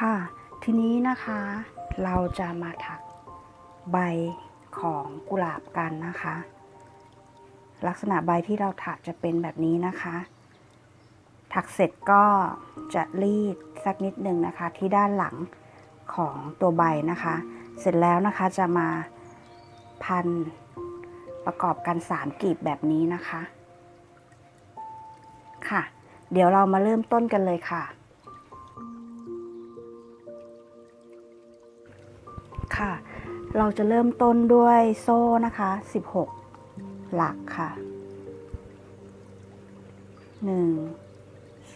ค่ะทีนี้นะคะเราจะมาถักใบของกุหลาบกันนะคะลักษณะใบที่เราถักจะเป็นแบบนี้นะคะถักเสร็จก็จะรีดสักนิดหนึ่งนะคะที่ด้านหลังของตัวใบนะคะเสร็จแล้วนะคะจะมาพันประกอบกัน3กีบแบบนี้นะคะค่ะเดี๋ยวเรามาเริ่มต้นกันเลยค่ะค่ะเราจะเริ่มต้นด้วยโซ่นะคะ16หลักค่ะ1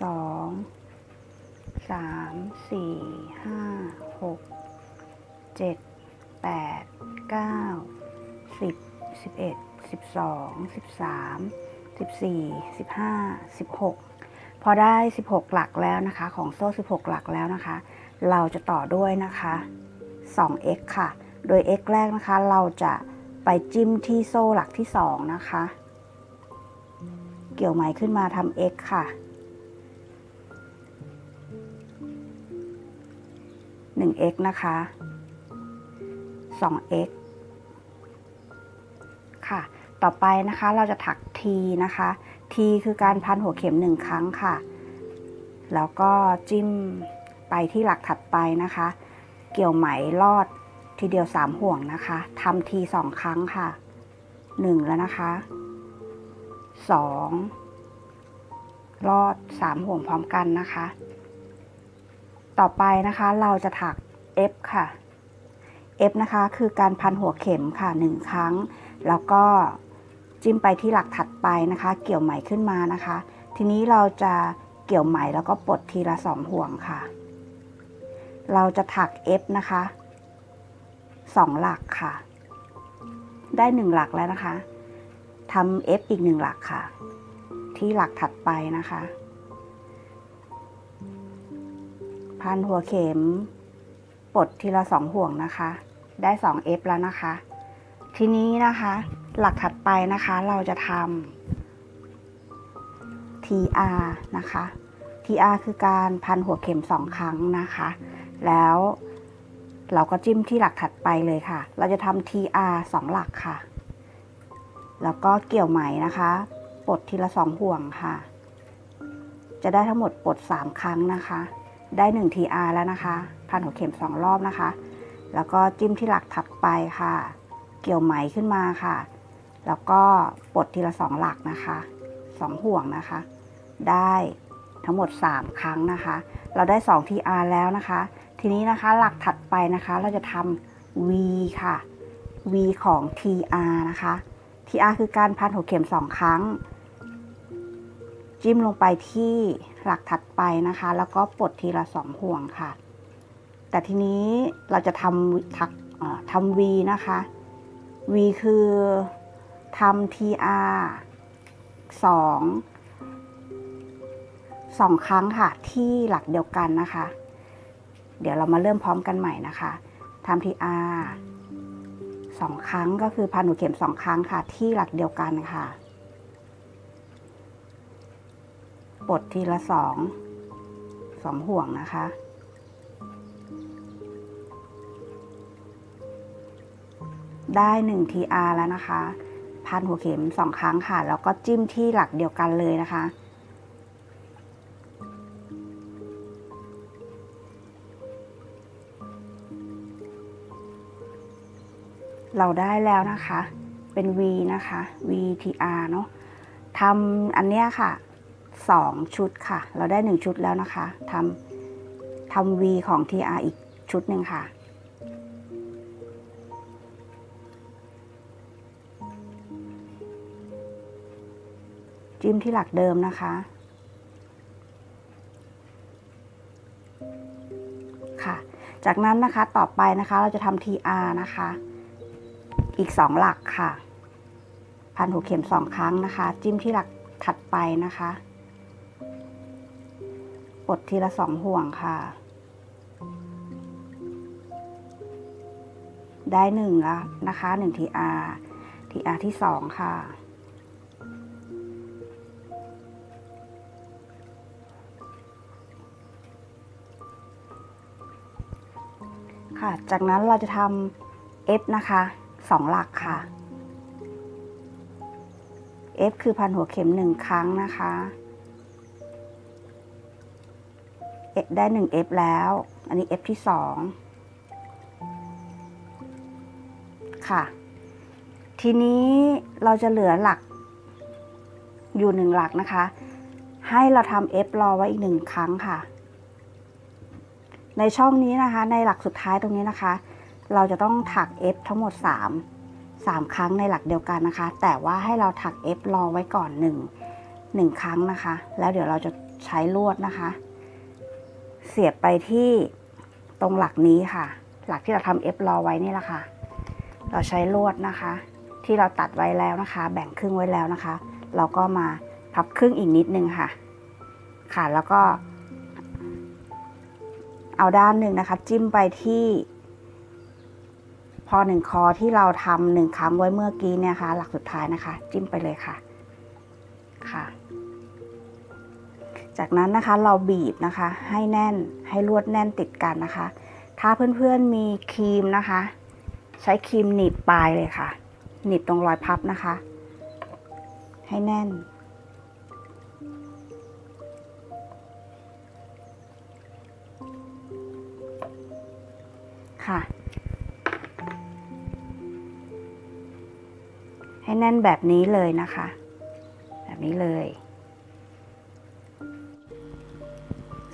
2 3 4 5 6 7 8 9 10 11 12 13 14 15 16พอได้16หลักแล้วนะคะของโซ่16หลักแล้วนะคะเราจะต่อด้วยนะคะ2x ค่ะโดย x แรกนะคะเราจะไปจิ้มที่โซ่หลักที่2นะคะเกี่ยวไหมขึ้นมาทำ x ค่ะ1x นะคะ 2x ค่ะต่อไปนะคะเราจะถัก T นะคะ T คือการพันหัวเข็ม1ครั้งค่ะแล้วก็จิ้มไปที่หลักถัดไปนะคะเกี่ยวไหมลอดทีเดียว3ห่วงนะคะทำ T 2ครั้งค่ะ1แล้วนะคะ2ลอด3ห่วงพร้อมกันนะคะต่อไปนะคะเราจะถัก F ค่ะ F นะคะคือการพันหัวเข็มค่ะ1ครั้งแล้วก็จิ้มไปที่หลักถัดไปนะคะเกี่ยวไหมขึ้นมานะคะทีนี้เราจะเกี่ยวไหมแล้วก็ปลดทีละ2ห่วงค่ะเราจะถัก F นะคะ2หลักค่ะได้1หลักแล้วนะคะทำ F อีก1หลักค่ะที่หลักถัดไปนะคะพันหัวเข็มปลดทีละ2ห่วงนะคะได้2 F แล้วนะคะทีนี้นะคะหลักถัดไปนะคะเราจะทำ TR นะคะ TR คือการพันหัวเข็ม2ครั้งนะคะแล้วเราก็จิ้มที่หลักถัดไปเลยค่ะเราจะทำ TR 2หลักค่ะแล้วก็เกี่ยวไหมนะคะปลดทีละ2ห่วงค่ะจะได้ทั้งหมดปลด3ครั้งนะคะได้1 TR แล้วนะคะพันหัวเข็ม2รอบนะคะแล้วก็จิ้มที่หลักถัดไปค่ะเกี่ยวไหมขึ้นมาค่ะแล้วก็ปลดทีละ2หลักนะคะ2ห่วงนะคะได้ทั้งหมด3ครั้งนะคะเราได้2 TR แล้วนะคะทีนี้นะคะหลักถัดไปนะคะเราจะทำ V ค่ะ V ของ TR นะคะ TR คือการพันหัวเข็ม2ครั้งจิ้มลงไปที่หลักถัดไปนะคะแล้วก็ปลดทีละ2ห่วงค่ะแต่ทีนี้เราจะทำ V นะคะ V คือทำ TR 2ครั้งค่ะที่หลักเดียวกันนะคะเดี๋ยวเรามาเริ่มพร้อมกันใหม่นะคะทำ TR 2ครั้งก็คือพันหัวเข็ม2ครั้งค่ะที่หลักเดียวกันค่ะปลดทีละ2ห่วงนะคะได้1 TR แล้วนะคะพันหัวเข็ม2ครั้งค่ะแล้วก็จิ้มที่หลักเดียวกันเลยนะคะเราได้แล้วนะคะเป็น V นะคะ VTR เนาะทำอันเนี้ยค่ะ2ชุดค่ะเราได้1ชุดแล้วนะคะทำ V ของ TR อีกชุดหนึ่งค่ะจิ้มที่หลักเดิมนะคะค่ะจากนั้นนะคะต่อไปนะคะเราจะทำ TR นะคะอีก2หลักค่ะพันหัวเข็ม2ครั้งนะคะจิ้มที่หลักถัดไปนะคะปลดทีละ2ห่วงค่ะได้1แล้วนะคะ1 TR ที่2ค่ะ ค่ะจากนั้นเราจะทำ F นะคะ2หลักค่ะ F คือพันหัวเข็ม1ครั้งนะคะได้1 F แล้วอันนี้ F ที่2ค่ะทีนี้เราจะเหลือหลักอยู่1หลักนะคะให้เราทำ F รอไว้อีก1ครั้งค่ะในช่องนี้นะคะในหลักสุดท้ายตรงนี้นะคะเราจะต้องถัก F ทั้งหมด3ครั้งในหลักเดียวกันนะคะแต่ว่าให้เราถัก F รอไว้ก่อน1ครั้งนะคะแล้วเดี๋ยวเราจะใช้ลวดนะคะเสียบไปที่ตรงหลักนี้ค่ะหลักที่เราทำ F รอไว้นี่แหละค่ะเราใช้ลวดนะคะที่เราตัดไว้แล้วนะคะแบ่งครึ่งไว้แล้วนะคะเราก็มาพับครึ่งอีกนิดนึงค่ะแล้วก็เอาด้านหนึ่งนะคะจิ้มไปที่พอ1คอที่เราทำ1ครั้งไว้เมื่อกี้เนี่ยค่ะหลักสุดท้ายนะคะจิ้มไปเลยค่ะจากนั้นนะคะเราบีบนะคะให้แน่นให้ลวดแน่นติดกันนะคะถ้าเพื่อนๆมีครีมนะคะใช้ครีมหนีบปลายเลยค่ะหนีบตรงรอยพับนะคะให้แน่นค่ะให้แน่นแบบนี้เลยนะคะแบบนี้เลย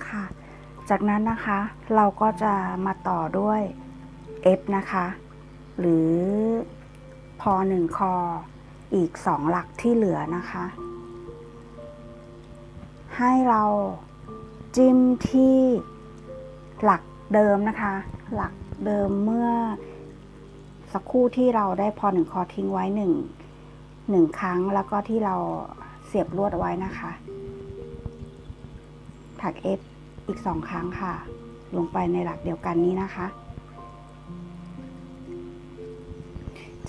ค่ะจากนั้นนะคะเราก็จะมาต่อด้วย F นะคะหรือพอ1คออีก2หลักที่เหลือนะคะให้เราจิ้มที่หลักเดิมนะคะหลักเดิมเมื่อสักครู่ที่เราได้พอ1คอทิ้งไว้1ครั้งแล้วก็ที่เราเสียบลวดเอาไว้นะคะถัก F อีก2ครั้งค่ะลงไปในหลักเดียวกันนี้นะคะ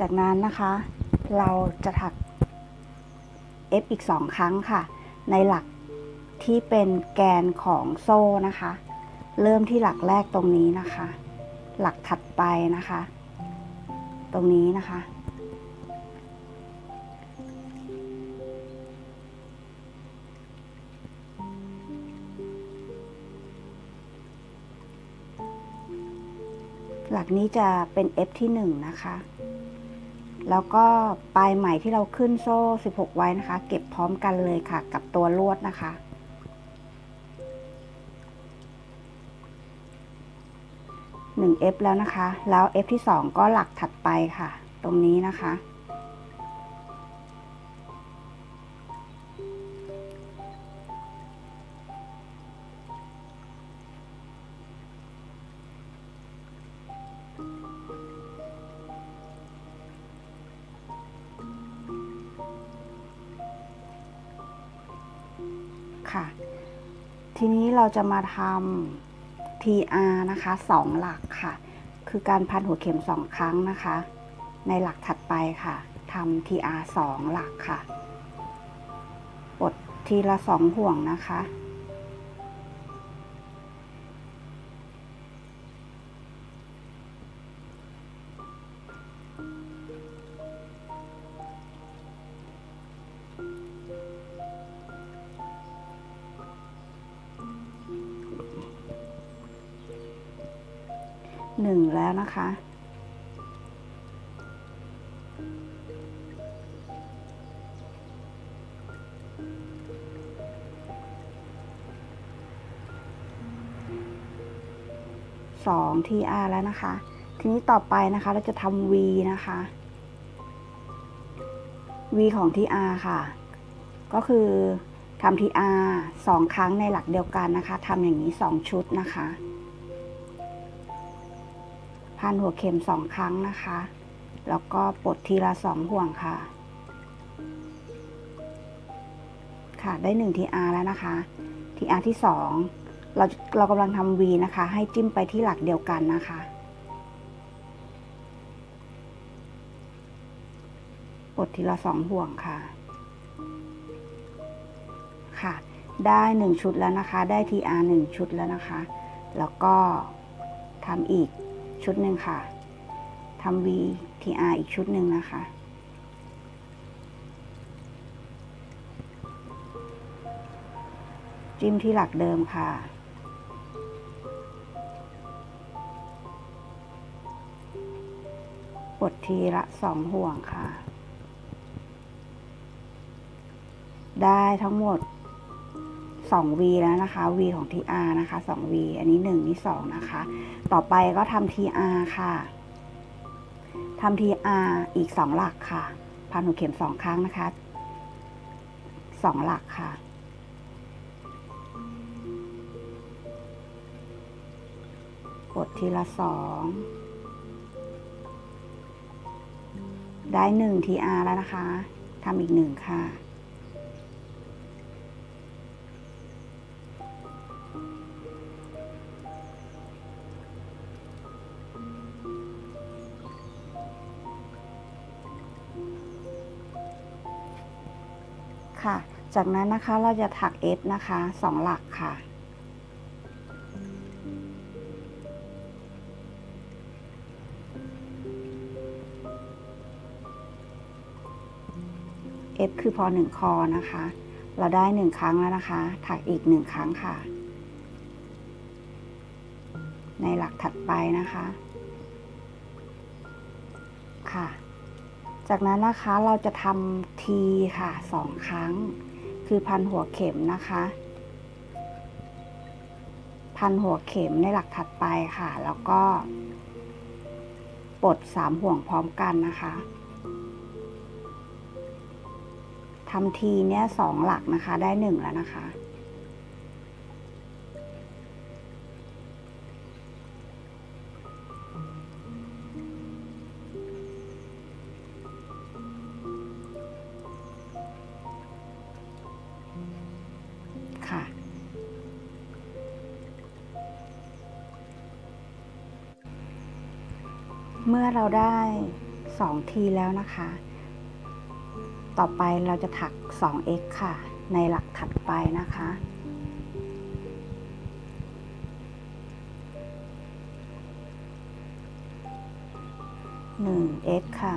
จากนั้นนะคะเราจะถัก F อีก2ครั้งค่ะในหลักที่เป็นแกนของโซ่นะคะเริ่มที่หลักแรกตรงนี้นะคะหลักถัดไปนะคะตรงนี้นะคะหลักนี้จะเป็น F ที่1นะคะแล้วก็ปลายไหมที่เราขึ้นโซ่16ไว้นะคะเก็บพร้อมกันเลยค่ะกับตัวลวดนะคะ1 F แล้วนะคะแล้ว F ที่2ก็หลักถัดไปค่ะตรงนี้นะคะค่ะทีนี้เราจะมาทำ TR นะคะ2หลักค่ะคือการพันหัวเข็ม2ครั้งนะคะในหลักถัดไปค่ะทำ TR 2หลักค่ะปลดทีละ2ห่วงนะคะ1แล้วนะคะ2 TR แล้วนะคะทีนี้ต่อไปนะคะเราจะทำ V นะคะ V ของ TR ค่ะก็คือทำ TR 2ครั้งในหลักเดียวกันนะคะทำอย่างนี้2ชุดนะคะพันหัวเข็ม2ครั้งนะคะแล้วก็ปลดทีละ2ห่วงค่ะได้1 TR แล้วนะคะ TR ที่2เรากำลังทำ V นะคะให้จิ้มไปที่หลักเดียวกันนะคะปลดทีละ2ห่วงค่ะได้1ชุดแล้วนะคะได้ TR 1ชุดแล้วนะคะแล้วก็ทำอีก ชุดหนึ่งค่ะทำ VTR อีกชุดหนึ่งนะคะจิ้มที่หลักเดิมค่ะกดทีละ2 ห่วงค่ะได้ทั้งหมด2 V แล้วนะคะ V ของ TR นะคะ2 V อันนี้1นี่2นะคะต่อไปก็ทำ TR ค่ะทำ TR อีก2 หลักค่ะพันหัวเข็ม2 ครั้งนะคะ2 หลักค่ะกดทีละ2ได้1 TR แล้วนะคะทำอีก1ค่ะค่ะจากนั้นนะคะเราจะถัก S นะคะ2 หลักค่ะ F คือพอ1 คอนะคะเราได้1 ครั้งแล้วนะคะถักอีก1 ครั้งค่ะในหลักถัดไปนะคะค่ะจากนั้นนะคะเราจะทำ T ค่ะ2 ครั้งคือพันหัวเข็มนะคะพันหัวเข็มในหลักถัดไปค่ะแล้วก็ปลด3 ห่วงพร้อมกันนะคะทำ T เนี่ย2 หลักนะคะได้1แล้วนะคะค่ะเมื่อเราได้2 ทีแล้วนะคะต่อไปเราจะถัก 2x ค่ะในหลักถัดไปนะคะ1x ค่ะ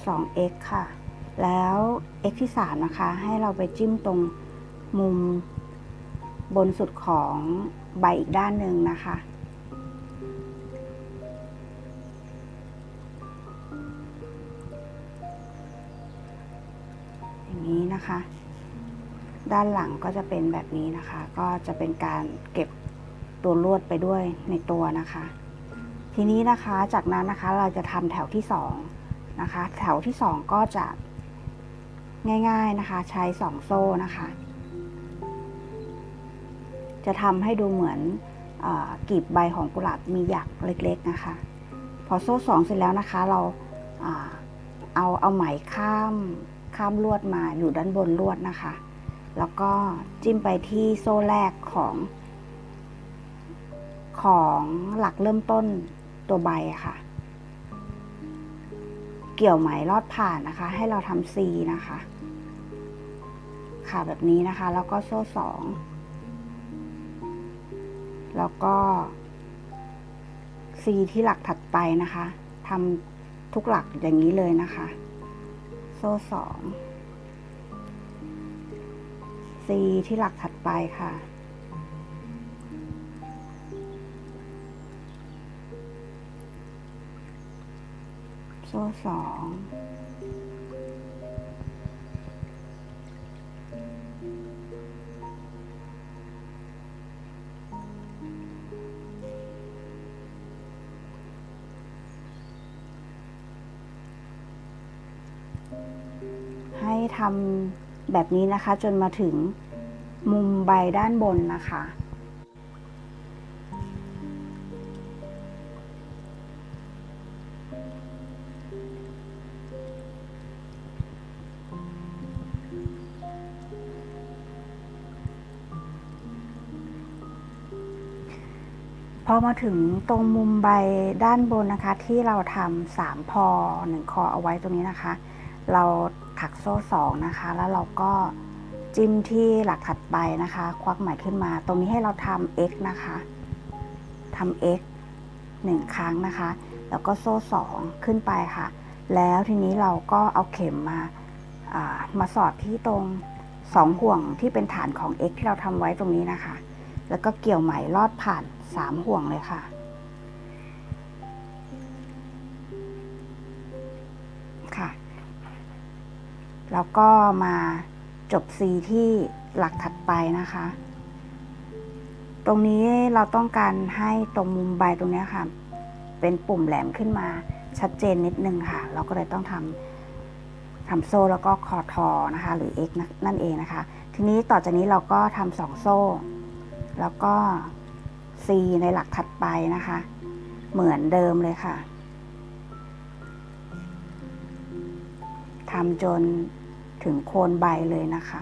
2x ค่ะแล้ว x ที่3นะคะให้เราไปจิ้มตรงมุมบนสุดของใบอีกด้านหนึ่งนะคะอย่างนี้นะคะด้านหลังก็จะเป็นแบบนี้นะคะก็จะเป็นการเก็บตัวลวดไปด้วยในตัวนะคะทีนี้นะคะจากนั้นนะคะเราจะทำแถวที่2นะคะแถวที่2ก็จะง่ายๆนะคะใช้2 โซ่นะคะจะทำให้ดูเหมือนกลีบใบของกุหลาบมีหยักเล็กๆนะคะพอโซ่2เสร็จแล้วนะคะเราเอาไหมข้ามลวดมาอยู่ด้านบนลวดนะคะแล้วก็จิ้มไปที่โซ่แรกของหลักเริ่มต้นตัวใบค่ะเกี่ยวไหมลอดผ่านนะคะให้เราทำ C นะคะค่ะแบบนี้นะคะแล้วก็โซ่2แล้วก็ C ที่หลักถัดไปนะคะทำทุกหลักอย่างนี้เลยนะคะโซ่2 C ที่หลักถัดไปค่ะโซ่2ให้ทำแบบนี้นะคะจนมาถึงมุมใบด้านบนนะคะ พอมาถึงตรงมุมใบด้านบนนะคะที่เราทำ3 พอ 1 คอเอาไว้ตรงนี้นะคะเราถักโซ่2นะคะแล้วเราก็จิ้มที่หลักถัดไปนะคะควักไหมขึ้นมาตรงนี้ให้เราทำ x นะคะทำ x 1 ครั้งนะคะแล้วก็โซ่2ขึ้นไปค่ะแล้วทีนี้เราก็เอาเข็มมาสอดที่ตรง2 ห่วงที่เป็นฐานของ x ที่เราทำไว้ตรงนี้นะคะแล้วก็เกี่ยวไหมลอดผ่าน3 ห่วงเลยค่ะแล้วก็มาจบ C ที่หลักถัดไปนะคะตรงนี้เราต้องการให้ตรงมุมใบตรงนี้ค่ะเป็นปุ่มแหลมขึ้นมาชัดเจนนิดนึงค่ะเราก็เลยต้องทำโซ่แล้วก็คอทอนะคะหรือ x นั่นเองนะคะทีนี้ต่อจากนี้เราก็ทำ2 โซ่แล้วก็ C ในหลักถัดไปนะคะเหมือนเดิมเลยค่ะทำจนถึงโคนใบเลยนะคะ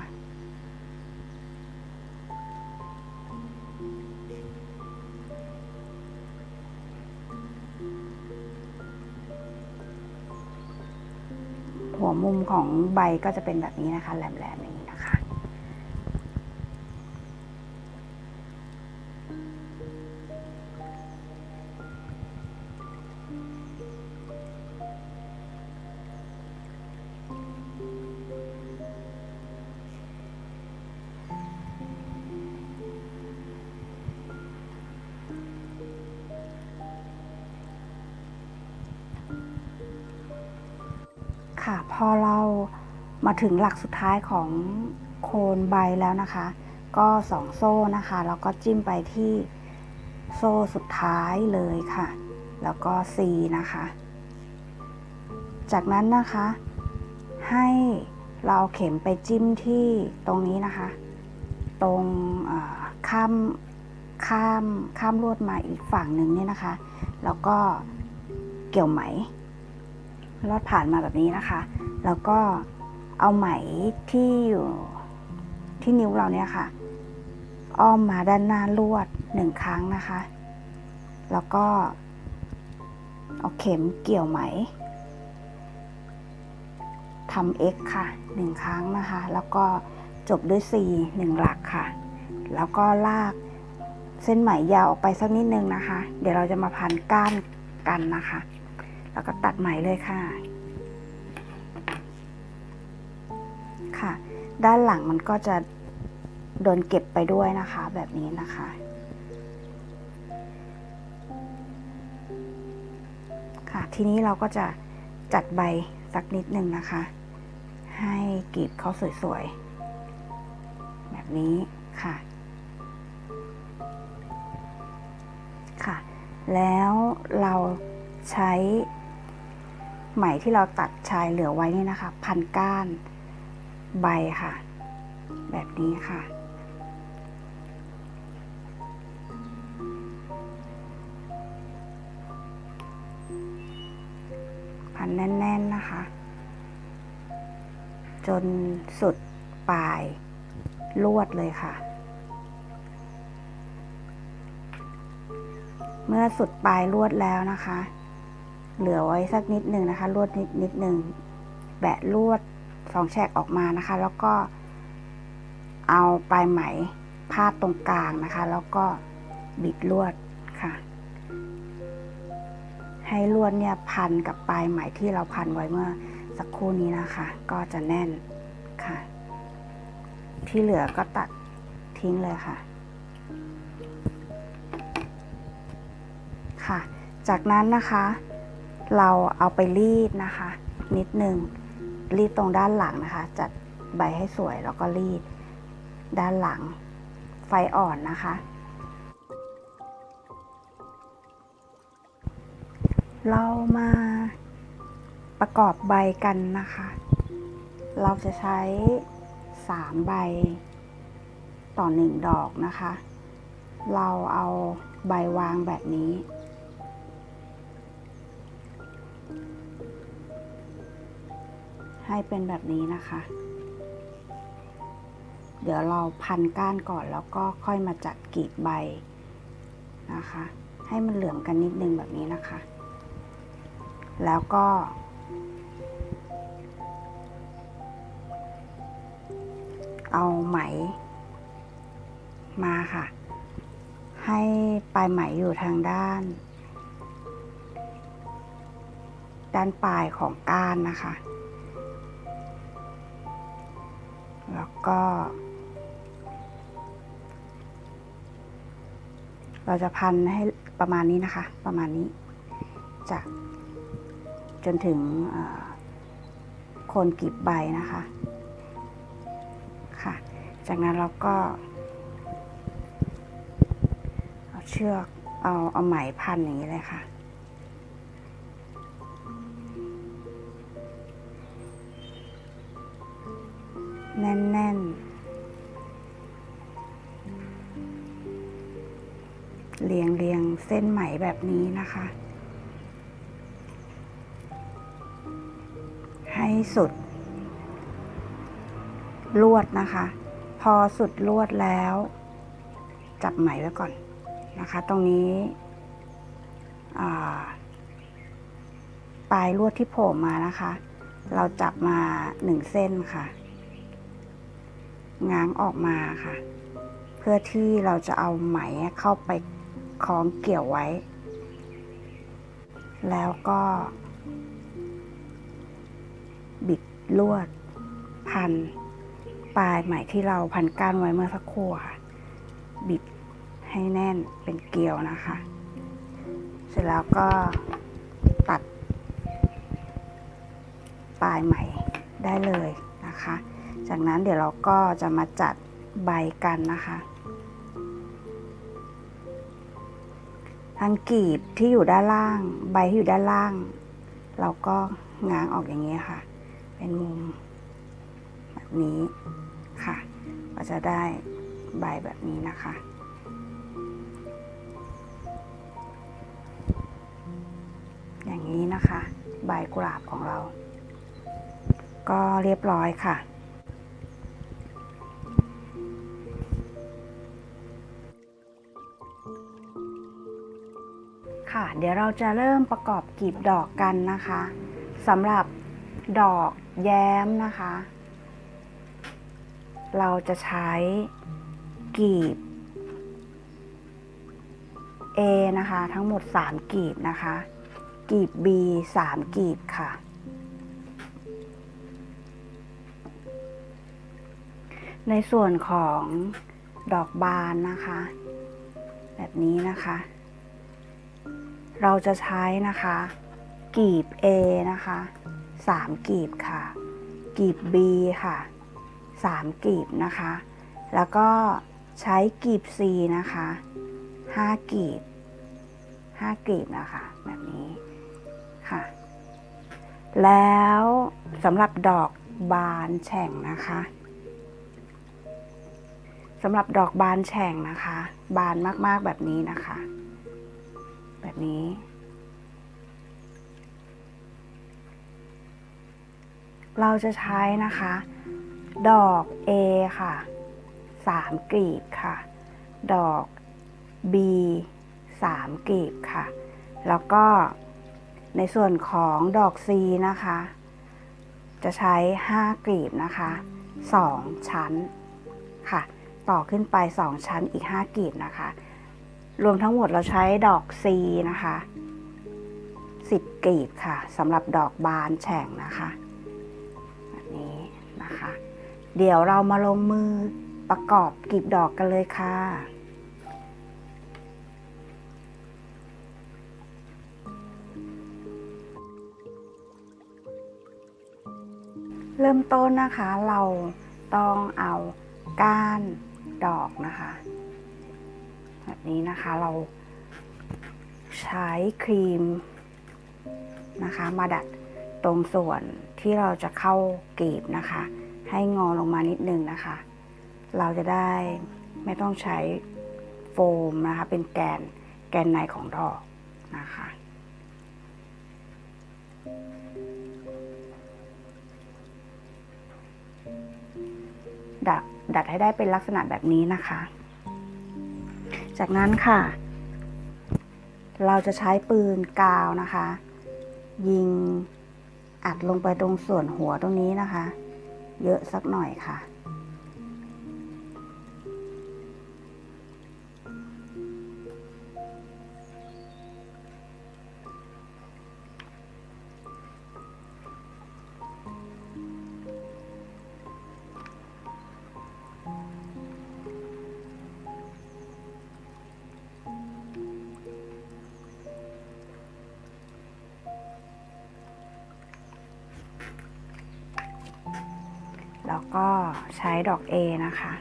หัวมุมของใบก็จะเป็นแบบนี้นะคะแหลมๆอย่างนี้นะคะค่ะพอเรามาถึงหลักสุดท้ายของโคนใบแล้วนะคะก็2 โซ่นะคะแล้วก็จิ้มไปที่โซ่สุดท้ายเลยค่ะแล้วก็ C นะคะจากนั้นนะคะให้เราเข็มไปจิ้มที่ตรงนี้นะคะตรงข้ามลวดมาอีกฝั่งหนึ่งนี่นะคะแล้วก็เกี่ยวไหมลอดผ่านมาแบบนี้นะคะแล้วก็เอาไหมที่อยู่ที่นิ้วเราเนี่ยค่ะอ้อมมาด้านหน้าลวด1 ครั้งนะคะแล้วก็เอาเข็มเกี่ยวไหมทำ x ค่ะ1 ครั้งนะคะแล้วก็จบด้วย C 1 หลักค่ะแล้วก็ลากเส้นไหมยาวออกไปสักนิดนึงนะคะเดี๋ยวเราจะมาพันก้านกันนะคะแล้วก็ตัดไหมเลยค่ะด้านหลังมันก็จะโดนเก็บไปด้วยนะคะแบบนี้นะคะค่ะทีนี้เราก็จะจัดใบสักนิดนึงนะคะให้กลีบเขาสวยๆแบบนี้ค่ะแล้วเราใช้ไหมที่เราตัดชายเหลือไว้นี่นะคะพันก้านใบค่ะแบบนี้ค่ะพันแน่นๆนะคะจนสุดปลายลวดเลยค่ะเมื่อสุดปลายลวดแล้วนะคะเหลือไว้สักนิดหนึ่งนะคะลวดนิดหนึ่งแบะลวด2 แฉกออกมานะคะแล้วก็เอาปลายไหมพาดตรงกลางนะคะแล้วก็บิดลวดค่ะให้ลวดเนี่ยพันกับปลายไหมที่เราพันไว้เมื่อสักครู่นี้นะคะก็จะแน่นค่ะที่เหลือก็ตัดทิ้งเลยค่ะจากนั้นนะคะเราเอาไปรีดนะคะนิดนึงรีดตรงด้านหลังนะคะจัดใบให้สวยแล้วก็รีดด้านหลังไฟอ่อนนะคะเรามาประกอบใบกันนะคะเราจะใช้3 ใบต่อ1 ดอกนะคะเราเอาใบวางแบบนี้ให้เป็นแบบนี้นะคะเดี๋ยวเราพันก้านก่อนแล้วก็ค่อยมาจัดกลีบใบนะคะ ให้มันเหลื่อมกันนิดนึงแบบนี้นะคะ แล้วก็เอาไหมมาค่ะให้ปลายไหมอยู่ทางด้านปลายของก้านนะคะแล้วก็เราจะพันให้ประมาณนี้นะคะประมาณนี้จากจนถึงโคนกลีบใบนะคะค่ะจากนั้นเราก็เอาเชือกเอาไหมพันอย่างนี้เลยค่ะแน่นๆเรียงเส้นไหมแบบนี้นะคะให้สุดลวดนะคะพอสุดลวดแล้วจับไหมไว้ก่อนนะคะตรงนี้ปลายลวดที่โผล่มานะคะเราจับมา1 เส้นค่ะง้างออกมาค่ะเพื่อที่เราจะเอาไหมเข้าไปคล้องเกี่ยวไว้แล้วก็บิดลวดพันปลายไหมที่เราพันก้านไว้เมื่อสักครู่ค่ะบิดให้แน่นเป็นเกลียวนะคะเสร็จแล้วก็ตัดปลายไหมได้เลยนะคะจากนั้นเดี๋ยวเราก็จะมาจัดใบกันนะคะทางกลีบที่อยู่ด้านล่างใบที่อยู่ด้านล่างเราก็ง้างออกอย่างนี้ค่ะเป็นมุมแบบนี้ค่ะก็จะได้ใบแบบนี้นะคะอย่างนี้นะคะใบกุหลาบของเราก็เรียบร้อยค่ะค่ะเดี๋ยวเราจะเริ่มประกอบกลีบดอกกันนะคะสำหรับดอกแย้มนะคะเราจะใช้กลีบ A นะคะทั้งหมด3 กลีบนะคะกลีบ B 3 กลีบค่ะในส่วนของดอกบานนะคะแบบนี้นะคะเราจะใช้นะคะกลีบ A นะคะ3 กลีบค่ะกลีบ B ค่ะ3 กลีบนะคะแล้วก็ใช้กลีบ C นะคะ5 กลีบนะคะแบบนี้ค่ะแล้วสำหรับดอกบานแฉ่งนะคะสำหรับดอกบานแฉ่งนะคะบานมากๆแบบนี้นะคะแบบนี้เราจะใช้นะคะดอก A ค่ะ3 กลีบค่ะดอก B 3 กลีบค่ะแล้วก็ในส่วนของดอก C นะคะจะใช้5 กลีบนะคะ2 ชั้นค่ะต่อขึ้นไป2 ชั้นอีก5 กลีบนะคะรวมทั้งหมดเราใช้ดอก C นะคะ10 กลีบค่ะสำหรับดอกบานแฉ่งนะคะแบบนี้นะคะเดี๋ยวเรามาลงมือประกอบกลีบดอกกันเลยค่ะเริ่มต้นนะคะเราต้องเอาก้านดอกนะคะแบบนี้นะคะเราใช้ครีมนะคะมาดัดตรงส่วนที่เราจะเข้ากลีบนะคะให้งอลงมานิดนึงนะคะเราจะได้ไม่ต้องใช้โฟมนะคะเป็นแกนในของดอกนะคะดัดให้ได้เป็นลักษณะแบบนี้นะคะจากนั้นค่ะ เราจะใช้ปืนกาวนะคะ ยิงอัดลงไปตรงส่วนหัวตรงนี้นะคะ เยอะสักหน่อยค่ะแล้วก็ใช้ดอก A นะคะ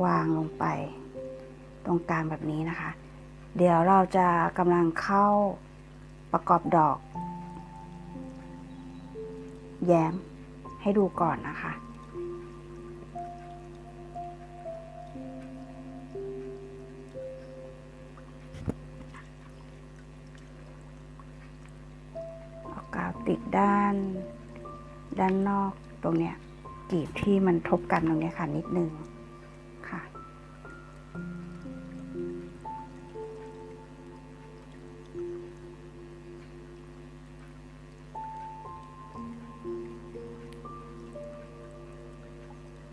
วางลงไปตรงกลางแบบนี้นะคะ เดี๋ยวเราจะกำลังเข้าประกอบดอกแย้มให้ดูก่อนนะคะเอากาวติดด้านนอกตรงเนี้ยกลีบที่มันทบกันตรงนี้ค่ะนิดนึงค่ะ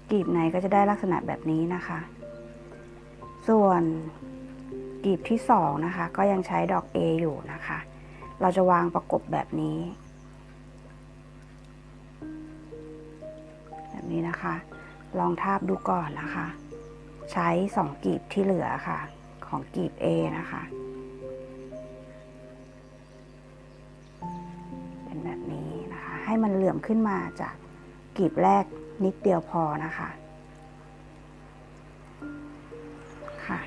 กลีบไหนก็จะได้ลักษณะแบบนี้นะคะ ส่วนกลีบที่2นะคะก็ยังใช้ดอก A อยู่นะคะ เราจะวางประกบแบบนี้นะคะ ลองทาบดูก่อนนะคะ ใช้2กลีบที่เหลือค่ะของกลีบ A นะคะเป็นแบบนี้นะคะให้มันเหลื่อมขึ้นมาจากกลีบแรกนิดเดียวพอนะคะค่ะ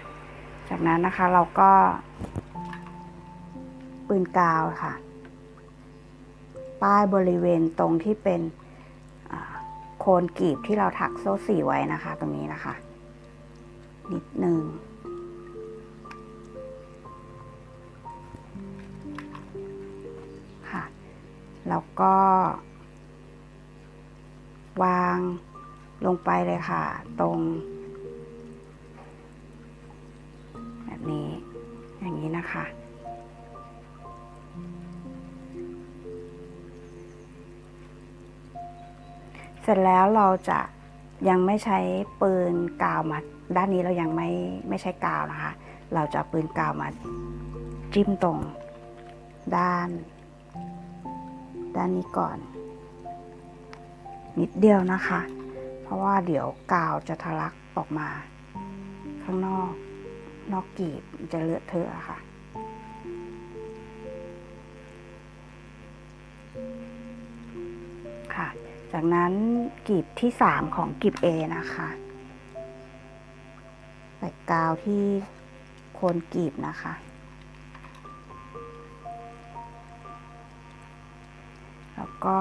จากนั้นนะคะเราก็ปืนกาวค่ะป้ายบริเวณตรงที่เป็นโคนกลีบที่เราถักโซ่4ไว้นะคะตรงนี้นะคะนิดนึงค่ะแล้วก็วางลงไปเลยค่ะตรงแบบนี้อย่างนี้นะคะเสร็จแล้วเราจะยังไม่ใช้ปืนกาวมาด้านนี้เรายังไม่ใช้กาวนะคะเราจะปืนกาวมาจิ้มตรงด้านนี้ก่อนนิดเดียวนะคะเพราะว่าเดี๋ยวกาวจะทะลักออกมาข้างนอกกลีบจะเลอะเทอะค่ะค่ะจากนั้นกลีบที่3ของกลีบ A นะคะแปะกาวที่โคนกลีบนะคะแล้วก็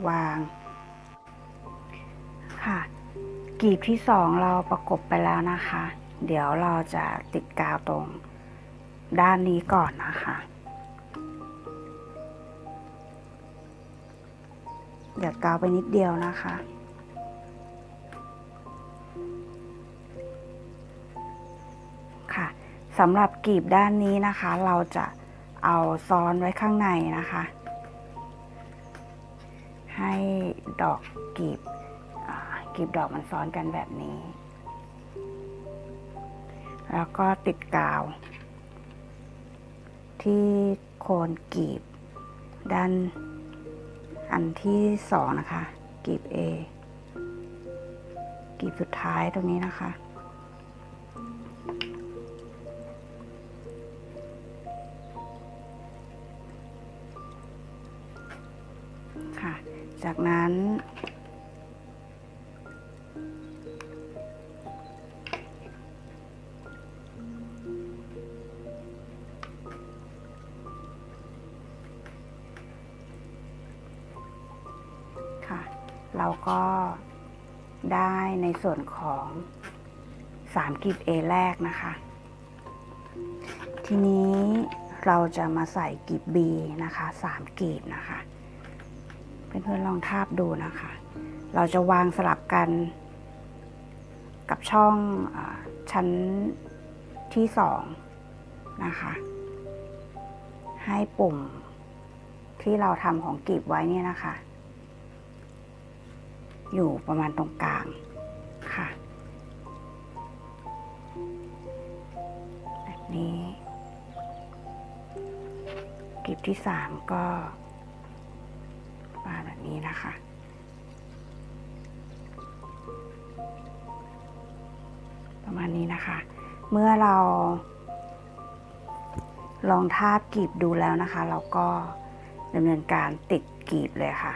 วางค่ะกลีบที่2เราประกบไปแล้วนะคะเดี๋ยวเราจะติดกาวตรงด้านนี้ก่อนนะคะหยดกาวไปนิดเดียวนะคะค่ะสำหรับกลีบด้านนี้นะคะเราจะเอาซ้อนไว้ข้างในนะคะให้ดอกกลีบดอกมันซ้อนกันแบบนี้แล้วก็ติดกาวที่โคนกลีบด้านอันที่2นะคะกลีบ A กลีบสุดท้ายตรงนี้นะคะค่ะจากนั้นเราก็ได้ในส่วนของ3กลีบ A แรกนะคะทีนี้เราจะมาใส่กลีบ B นะคะ3กลีบนะคะเพื่อนๆลองทาบดูนะคะเราจะวางสลับกัน กับช่องชั้นที่สองนะคะให้ปุ่มที่เราทำของกลีบไว้เนี่ยนะคะอยู่ประมาณตรงกลางค่ะแบบนี้กลีบที่3ก็มาแบบนี้นะคะประมาณนี้นะคะเมื่อเราลองทาบกลีบดูแล้วนะคะเราก็ดำเนินการติดกลีบเลยค่ะ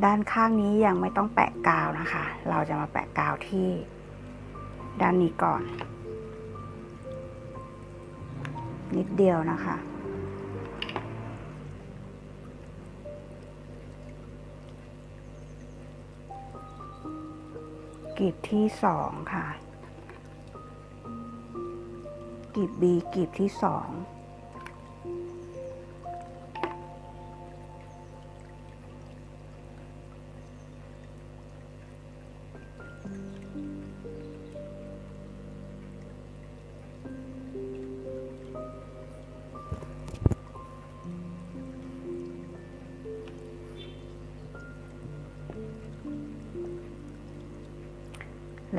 ด้านข้างนี้ยังไม่ต้องแปะกาวนะคะเราจะมาแปะกาวที่ด้านนี้ก่อนนิดเดียวนะคะกลีบที่2ค่ะกลีบ B กลีบที่2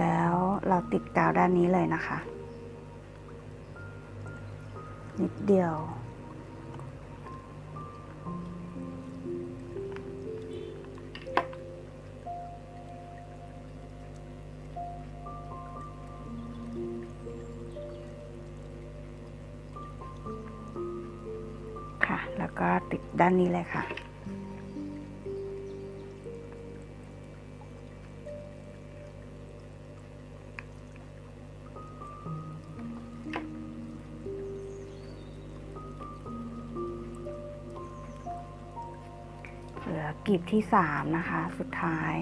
แล้วเราติดกาวด้านนี้เลยนะคะนิดเดียวค่ะแล้วก็ติดด้านนี้เลยค่ะเหลือกลีบที่3นะคะสุดท้าย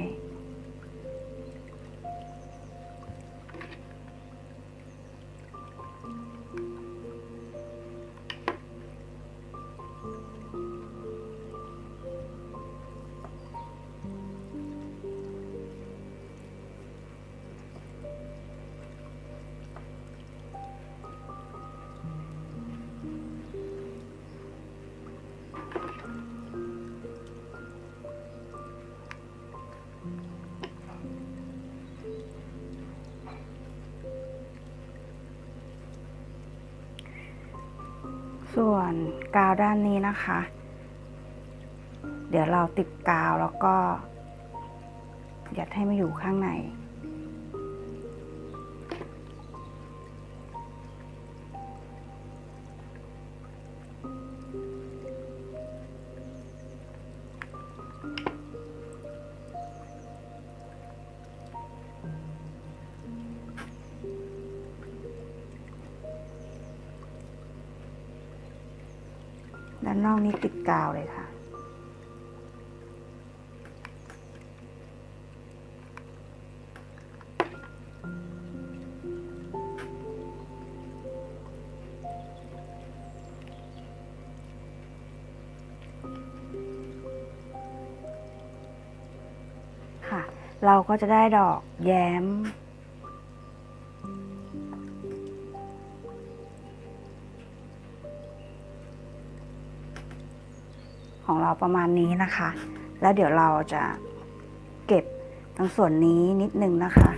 ส่วนกาวด้านนี้นะคะเดี๋ยวเราติดกาวแล้วก็ยัดให้มาอยู่ข้างในด้านนอกนี้ติดกาวเลยค่ะเราก็จะได้ดอกแย้มของเราประมาณนี้นะคะแล้วเดี๋ยวเราจะเก็บตรงส่วนนี้นิดนึงนะคะ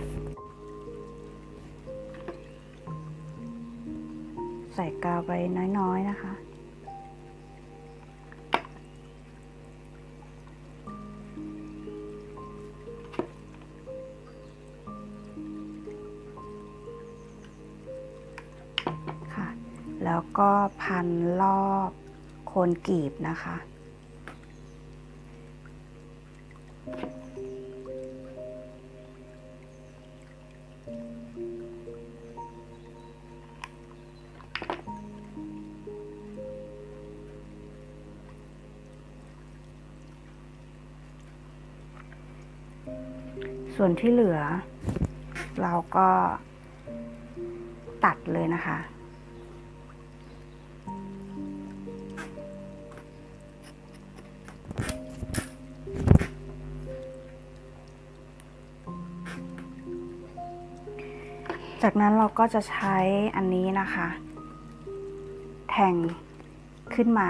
ใส่กาวไปน้อยๆนะคะค่ะแล้วก็พันรอบโคนกลีบนะคะ ส่วนที่เหลือเราก็ตัดเลยนะคะ จากนั้นเราก็จะใช้อันนี้นะคะ แทงขึ้นมา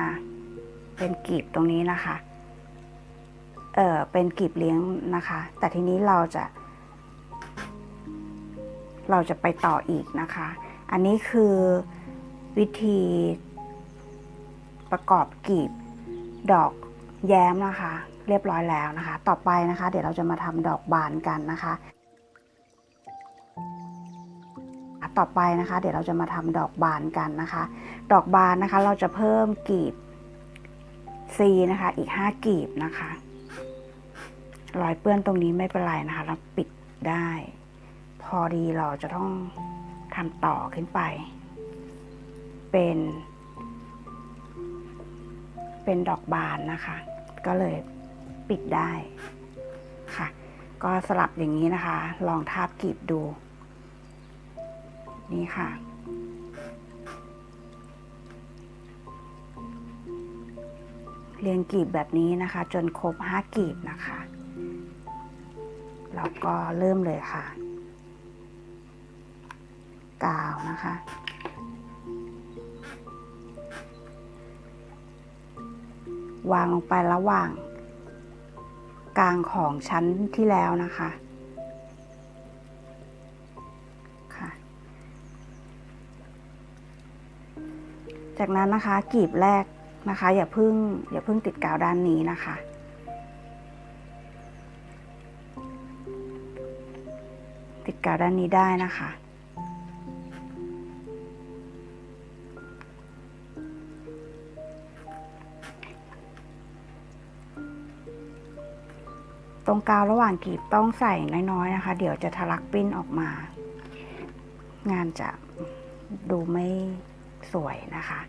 เป็นกลีบตรงนี้นะคะ เป็นกลีบเลี้ยงนะคะ แต่ทีนี้เราจะไปต่ออีกนะคะ อันนี้คือวิธีประกอบกลีบดอกแย้มนะคะ เรียบร้อยแล้วนะคะ ต่อไปนะคะเดี๋ยวเราจะมาทำดอกบานกันนะคะต่อไปนะคะเดี๋ยวเราจะมาทำดอกบานกันนะคะ ดอกบานนะคะเราจะเพิ่มกลีบ C นะคะอีก5กลีบนะคะรอยเปื้อนตรงนี้ไม่เป็นไรนะคะเราปิดได้พอดีเราจะต้องทำต่อขึ้นไปเป็นดอกบานนะคะก็เลยปิดได้ค่ะก็สลับอย่างนี้นะคะลองทาบกลีบดูนี่ค่ะเรียงกลีบแบบนี้นะคะจนครบ5กลีบนะคะแล้วก็เริ่มเลยค่ะกาวนะคะวางลงไประหว่างกลางของชั้นที่แล้วนะคะค่ะจากนั้นนะคะกลีบแรกนะคะอย่าเพิ่งติดกาวด้านนี้นะคะติดกาวด้านนี้ได้นะคะตรงกาวระหว่างกลีบต้องใส่น้อยๆนะคะเดี๋ยวจะทะลักปิ้นออกมางานจะดูไม่สวยนะคะ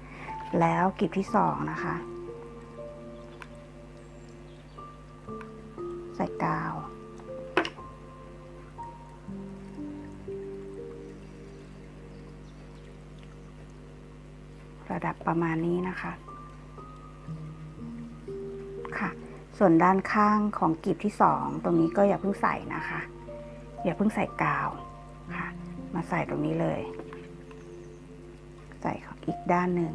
แล้วกลีบที่2นะคะใส่กาวระดับประมาณนี้นะคะค่ะส่วนด้านข้างของกลีบที่2ตรงนี้ก็อย่าเพิ่งใส่นะคะอย่าเพิ่งใส่กาวค่ะมาใส่ตรงนี้เลยใส่อีกด้านหนึ่ง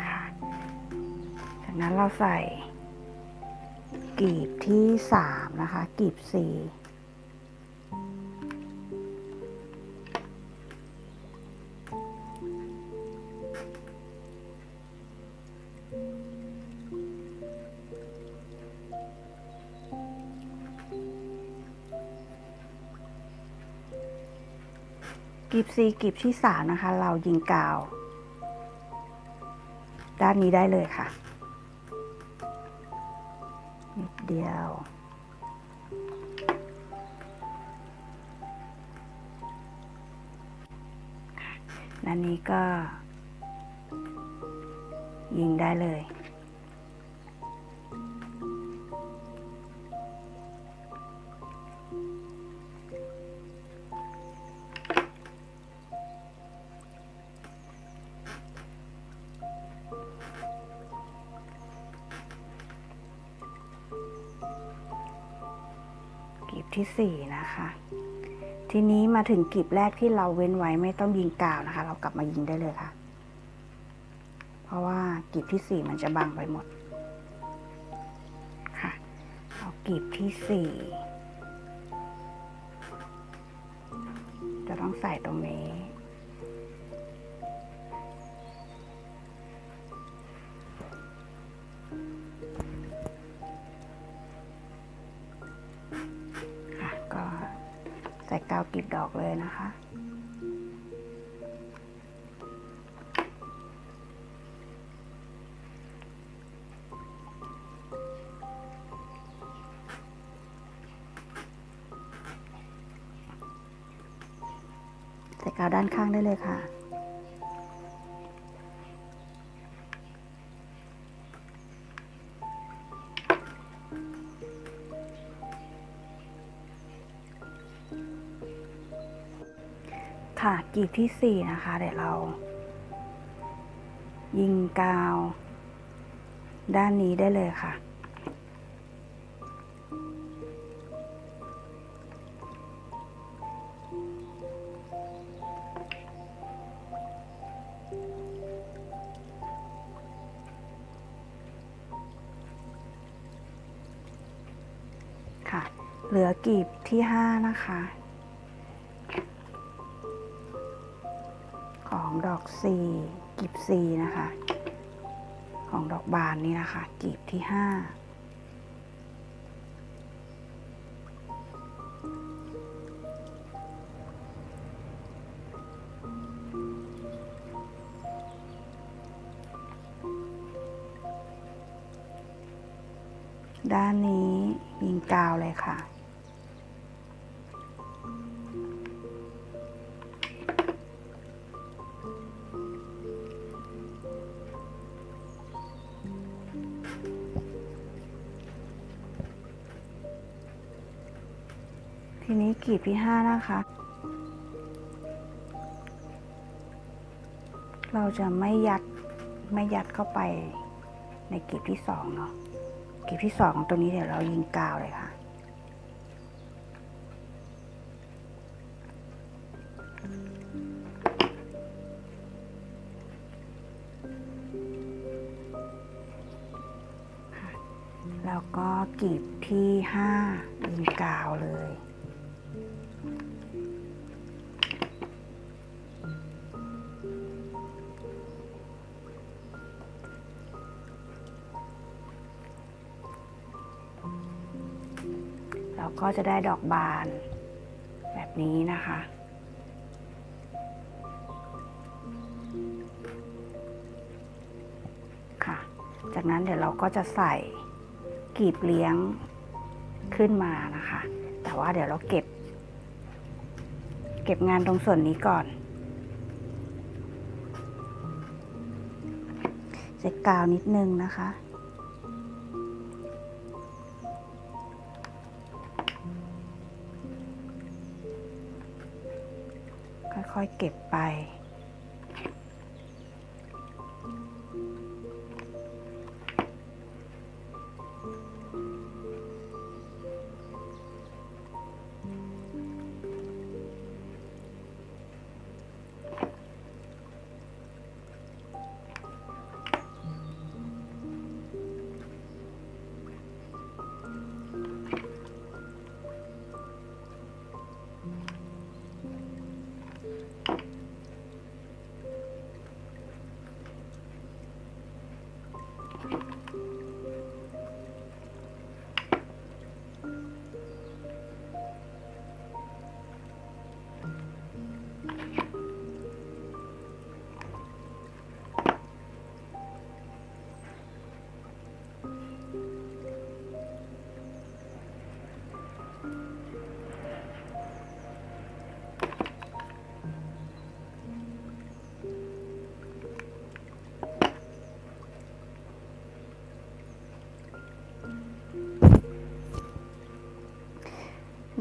ค่ะจากนั้นเราใส่กลีบที่3นะคะกลีบ4กลีบ C กลีบที่3นะคะเรายิงกาวด้านนี้ได้เลยค่ะนิดเดียวด้านนี้ก็ยิงได้เลยกลีบที่4นะคะทีนี้มาถึงกลีบแรกที่เราเว้นไว้ไม่ต้องยิงกาวนะคะเรากลับมายิงได้เลยค่ะเพราะว่ากลีบที่4มันจะบังไปหมดค่ะเอากลีบที่4จะต้องใส่ตรงนี้ก็ใส่กาวกลีบดอกเลยนะคะใส่ กาวด้านข้างได้เลยค่ะค่ะกลีบที่4นะคะเดี๋ยวเรายิงกาวด้านนี้ได้เลยค่ะค่ะเหลือกลีบที่5นะคะของดอก4กลีบ4นะคะของดอกบานนี่นะคะกลีบที่5ด้านนี้ยิงกาวเลยค่ะทีนี้กลีบที่5นะคะเราจะไม่ยัดเข้าไปในกลีบที่2เนาะกลีบที่2ตัวนี้เดี๋ยวเรายิงกาวเลยค่ะแล้วก็กลีบที่5ยิงกาวเลยเราก็จะได้ดอกบานแบบนี้นะคะค่ะจากนั้นเดี๋ยวเราก็จะใส่กลีบเลี้ยงขึ้นมานะคะแต่ว่าเดี๋ยวเราเก็บงานตรงส่วนนี้ก่อนเช็ดกาวนิดนึงนะคะค่อยๆเก็บไป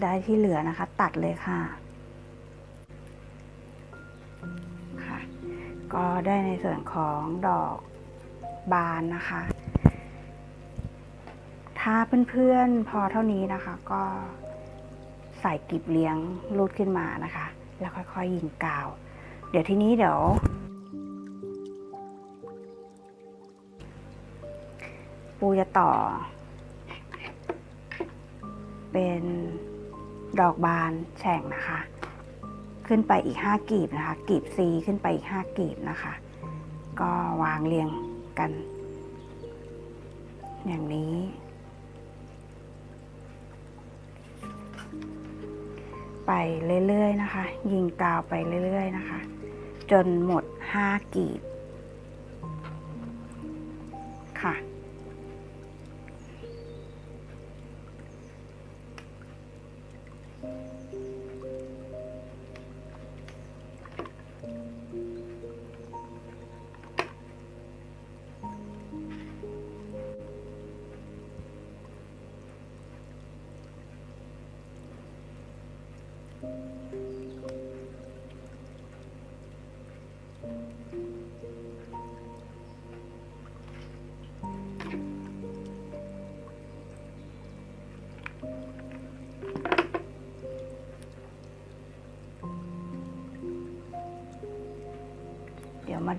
ได้ที่เหลือนะคะตัดเลยค่ะก็ได้ในส่วนของดอกบานนะคะถ้าเพื่อนๆพอเท่านี้นะคะก็ใส่กลีบเลี้ยงรูดขึ้นมานะคะแล้วค่อยๆยิงกาวเดี๋ยวทีนี้เดี๋ยวปูจะต่อเป็นดอกบานแฉ่งนะคะขึ้นไปอีก5กลีบนะคะกลีบ C ขึ้นไปอีก5กลีบนะคะก็วางเรียงกันอย่างนี้ไปเรื่อยๆนะคะยิงกาวไปเรื่อยๆนะคะจนหมด5กลีบค่ะ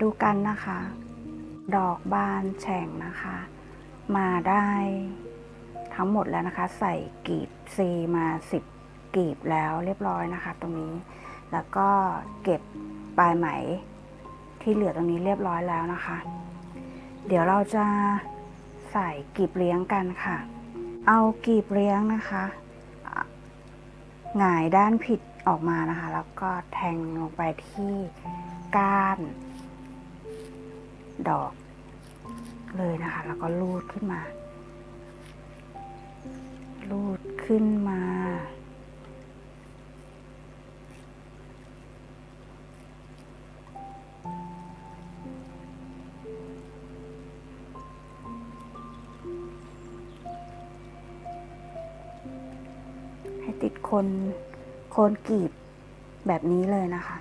ดูกันนะคะ ดอกบานแฉ่งนะคะ มาได้ทั้งหมดแล้วนะคะ ใส่กลีบซีมา10กลีบแล้วเรียบร้อยนะคะตรงนี้แล้วก็เก็บปลายไหมที่เหลือตรงนี้เรียบร้อยแล้วนะคะ เดี๋ยวเราจะใส่กลีบเลี้ยงกันค่ะ เอากลีบเลี้ยงนะคะหงายด้านผิดออกมานะคะแล้วก็แทงลงไปที่ก้านดอกเลยนะคะแล้วก็ลูดขึ้นมาลูดขึ้นมาให้ติดโคนกลีบแบบนี้เลยนะคะ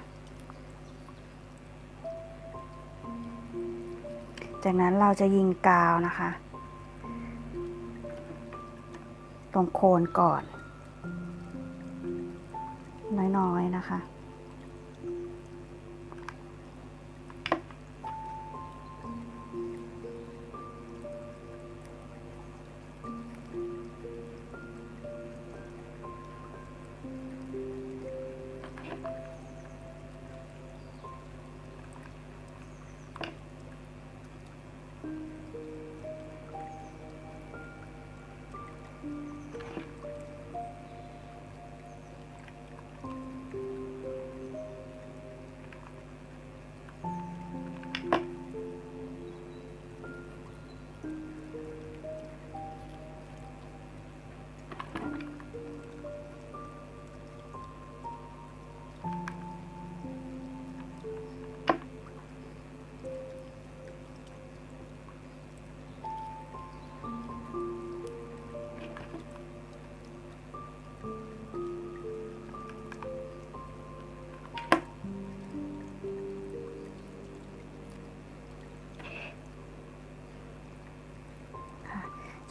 จากนั้นเราจะยิงกาวนะคะตรงโคนก่อนน้อยๆนะคะ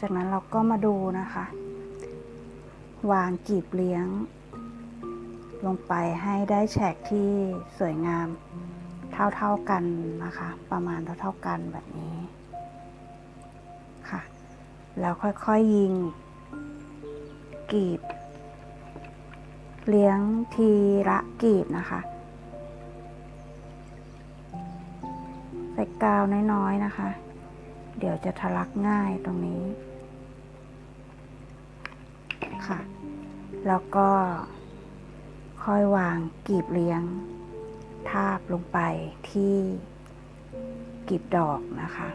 จากนั้นเราก็มาดูนะคะ วางกลีบเลี้ยงลงไปให้ได้แฉกที่สวยงามเท่ากันนะคะประมาณเท่ากันแบบนี้ค่ะแล้วค่อยๆยิงกลีบเลี้ยงทีละกลีบนะคะใส่กาวน้อยๆนะคะเดี๋ยวจะทะลักง่ายตรงนี้ค่ะแล้วก็ค่อยวางกลีบเลี้ยงทาบลงไปที่กลีบดอกนะคะ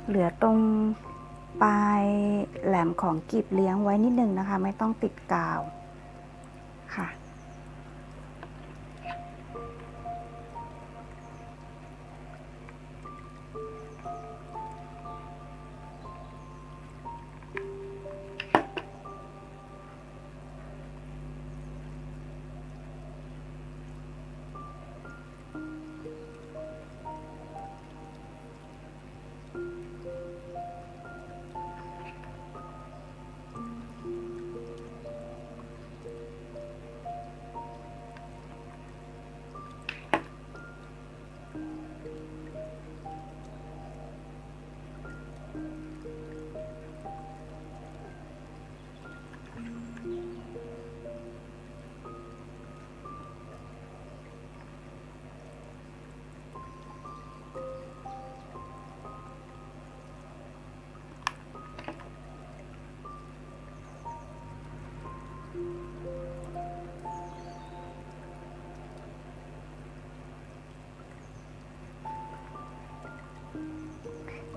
เหลือตรงปลายแหลมของกลีบเลี้ยงไว้นิดนึงนะคะไม่ต้องติดกาวค่ะ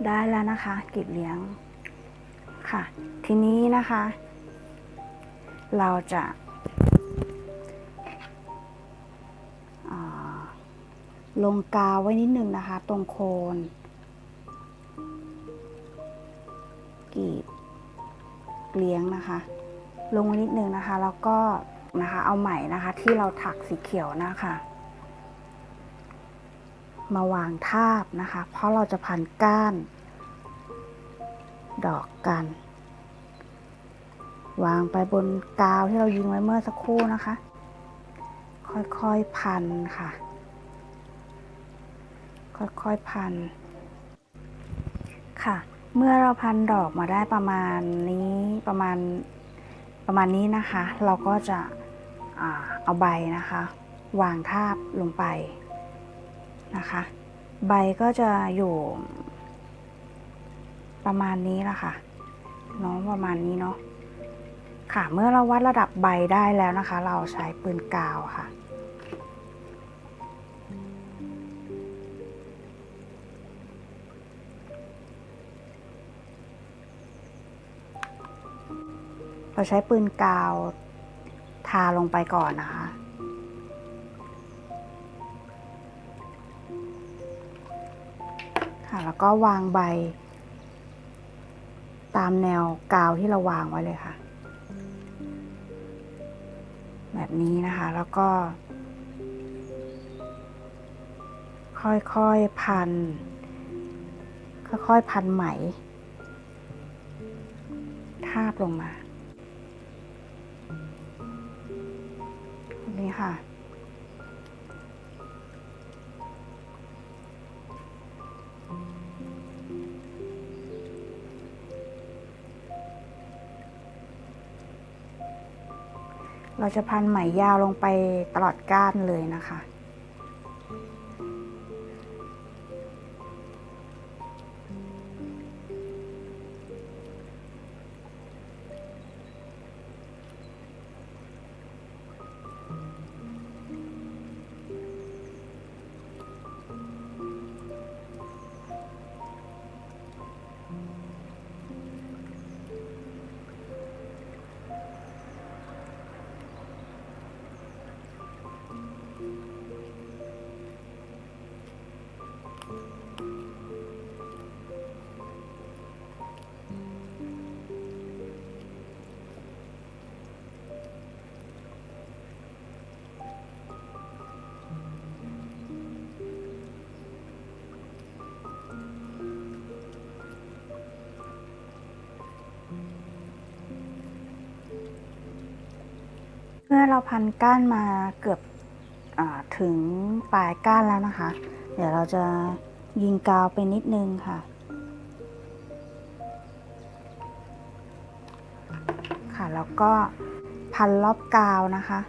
ได้แล้วนะคะกลีบเลี้ยงค่ะทีนี้นะคะเราจะ ลงกาวไว้นิดนึงนะคะตรงโคนกีบเลี้ยงนะคะลงไว้นิดนึงนะคะแล้วก็นะคะเอาไหมนะคะที่เราถักสีเขียวนะคะมาวางทาบนะคะเพราะเราจะพันก้านดอกกันวางไปบนกาวที่เรายิงไว้เมื่อสักครู่นะคะค่อยๆพันค่ะค่อยๆพันค่ะเมื่อเราพันดอกมาได้ประมาณนี้นะคะเราก็จะเอาใบนะคะวางทาบลงไปนะคะใบก็จะอยู่ประมาณนี้ละค่ะเนาะประมาณนี้เนาะค่ะเมื่อเราวัดระดับใบได้แล้วนะคะเราใช้ปืนกาวค่ะเราใช้ปืนกาวทาลงไปก่อนนะคะค่ะแล้วก็วางใบตามแนวกาวที่เราวางไว้เลยค่ะแบบนี้นะคะแล้วก็ค่อยๆพันไหมทาบลงมาแบบนี้ค่ะเราจะพันไหมยาวลงไปตลอดก้านเลยนะคะเมื่อเราพันก้านมาเกือบถึงปลายก้านแล้วนะคะเดี๋ยวเราจะยิงกาวไปนิดนึงค่ะค่ะแล้วก็พันรอบกาวนะคะ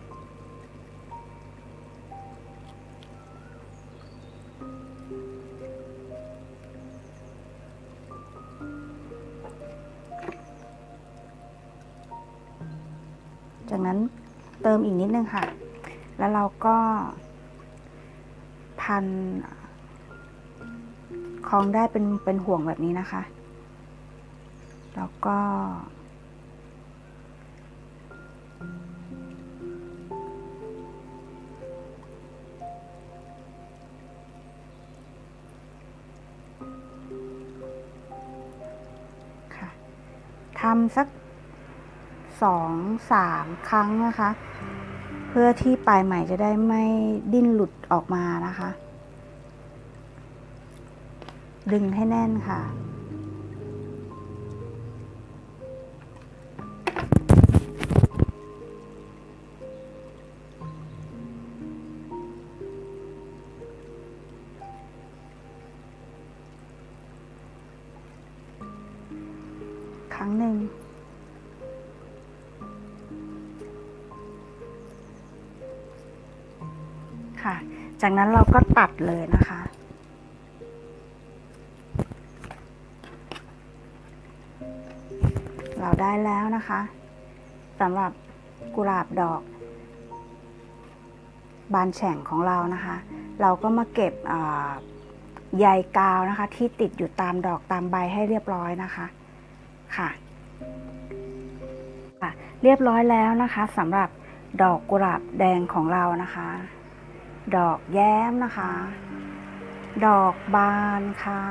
จากนั้นเติมอีกนิดนึงค่ะแล้วเราก็พันคล้องได้เป็นห่วงแบบนี้นะคะแล้วก็ค่ะทำสัก2-3 ครั้งนะคะเพื่อที่ปลายไหมจะได้ไม่ดิ้นหลุดออกมานะคะดึงให้แน่นค่ะครั้งหนึ่งค่ะจากนั้นเราก็ตัดเลยนะคะเราได้แล้วนะคะสำหรับกุหลาบดอกบานแฉ่งของเรานะคะเราก็มาเก็บใยกาวนะคะที่ติดอยู่ตามดอกตามใบให้เรียบร้อยนะคะค่ะเรียบร้อยแล้วนะคะสำหรับดอกกุหลาบแดงของเรานะคะดอกแย้มนะคะ ดอกบานค่ะ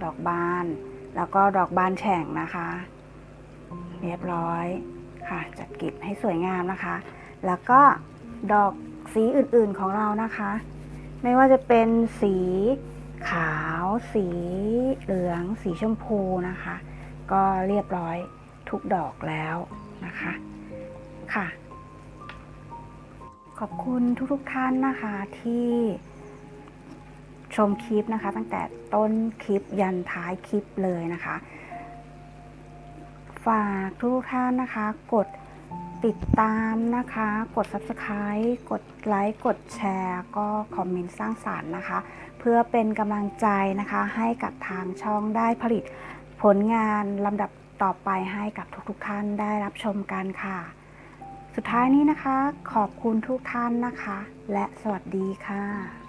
ดอกบานแล้วก็ดอกบานแฉ่งนะคะ เรียบร้อยค่ะ จัดกลีบให้สวยงามนะคะ แล้วก็ดอกสีอื่นๆของเรานะคะ ไม่ว่าจะเป็นสีขาวสีเหลืองสีชมพูนะคะ ก็เรียบร้อยทุกดอกแล้วนะคะค่ะ ขอบคุณทุกท่านนะคะที่ชมคลิปนะคะตั้งแต่ต้นคลิปยันท้ายคลิปเลยนะคะ ฝากทุกท่านนะคะกดติดตามนะคะกด Subscribe กดไลค์กดแชร์ก็คอมเมนต์สร้างสรรค์นะคะเพื่อเป็นกำลังใจนะคะให้กับทางช่องได้ผลิตผลงานลำดับต่อไปให้กับทุกท่านได้รับชมกันค่ะสุดท้ายนี้นะคะขอบคุณทุกท่านนะคะและสวัสดีค่ะ